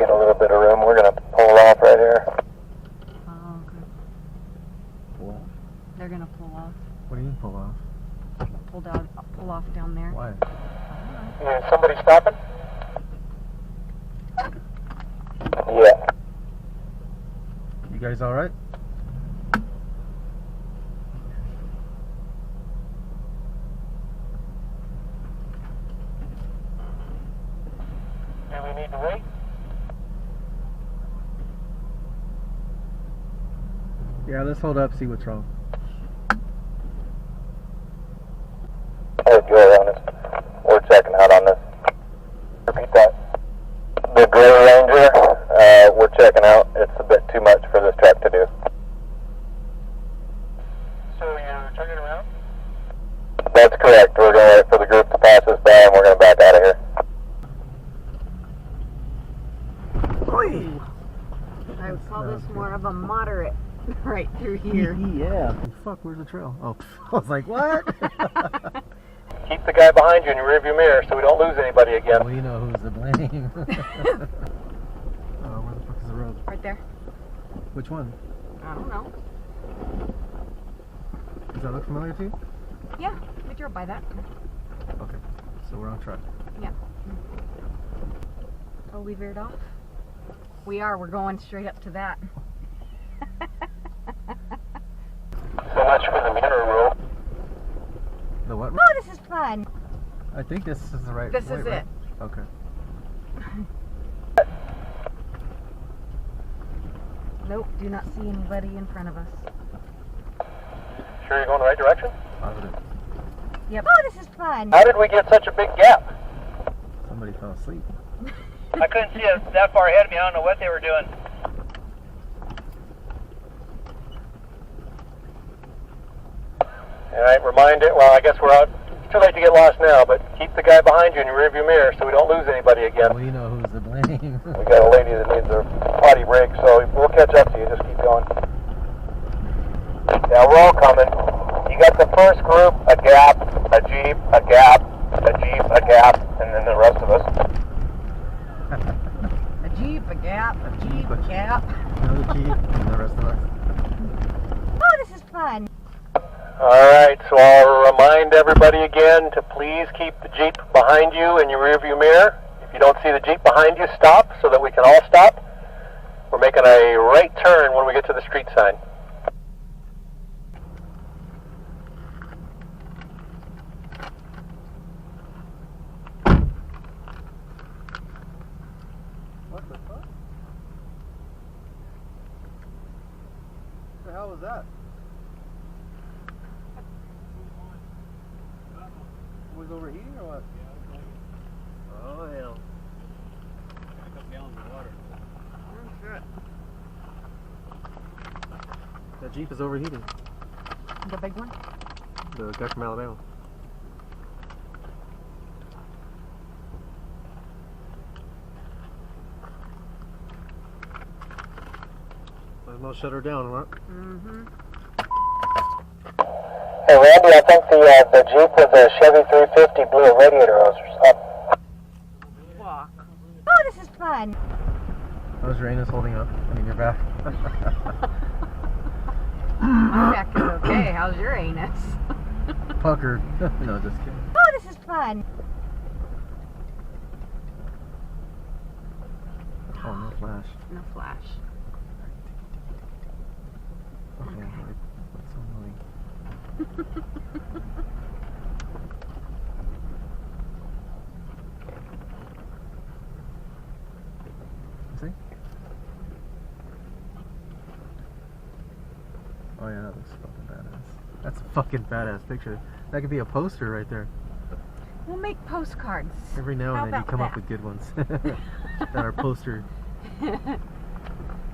get a little bit of room. We're going to pull off right here. Oh, okay. Pull off? They're gonna pull off. What do you mean pull off? Pull off down there. Why? I don't know. Is somebody stopping? Yeah. You guys all right? Do we need to wait? Yeah, let's hold up, see what's wrong. We're on this. We're checking out on this. Repeat that. The Gray Ranger, we're checking out. It's a bit too much for this truck to do. So you're turning around? That's correct. We're going to wait for the group to pass us by and we're going to back out of here. I would call this more of a moderate right through here. Yeah. Fuck, where's the trail? Oh, I was like, what? Keep the guy behind you in your rearview mirror so we don't lose anybody again. We know who's to blame. Where the fuck is the road? Right there. Which one? I don't know. Does that look familiar to you? Yeah, we drove by that. Okay, so we're on track. Yeah. Oh, we veered off? We are. We're going straight up to that. So much for the mirror rule. The what? Oh, this is fun. I think this is the right This way, is right? it. Okay. Nope, do not see anybody in front of us. Sure you're going the right direction? Positive. Yep. Oh, this is fun. How did we get such a big gap? Somebody fell asleep. I couldn't see it that far ahead of me. I don't know what they were doing. Alright, remind it. Well, I guess we're out. It's too late to get lost now, but keep the guy behind you in your rearview mirror so we don't lose anybody again. We know who's to blame. We got a lady that needs her potty break, so we'll catch up to you. Just keep going. Yeah, we're all coming. You got the first group, a gap, a Jeep, a gap, a Jeep, a gap, and then the rest of us. A Jeep, a gap, a Jeep, a gap. Another Jeep, and the rest of us. Oh, this is fun. Alright, so I'll remind everybody again to please keep the Jeep behind you in your rearview mirror. If you don't see the Jeep behind you, stop so that we can all stop. We're making a right turn when we get to the street sign. What the fuck? What the hell was that? Was overheating or what? Oh hell. A couple gallons of water. Oh shit. That Jeep is overheating. The big one? The guy from Alabama. Might as well shut her down, right? Mm-hmm. Hey Randy, I think the Jeep with the Chevy 350 blew a radiator hose up. Walk. Oh, this is fun. How's your anus holding up? I mean, your back. My back is okay. How's your anus? Puckered. No, just kidding. Oh, this is fun. Oh, no flash. No flash. Okay, wait. That's so annoying. See? Oh yeah, that looks fucking badass. That's a fucking badass picture. That could be a poster right there. We'll make postcards. Every now How and then you about come up that? with good ones that are poster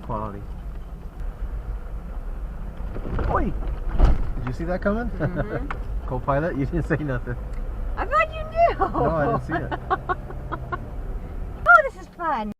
quality. Oi! Did you see that coming? Mm-hmm. Co-pilot, you didn't say nothing. I thought you knew. No, I didn't see it. Oh, this is fun.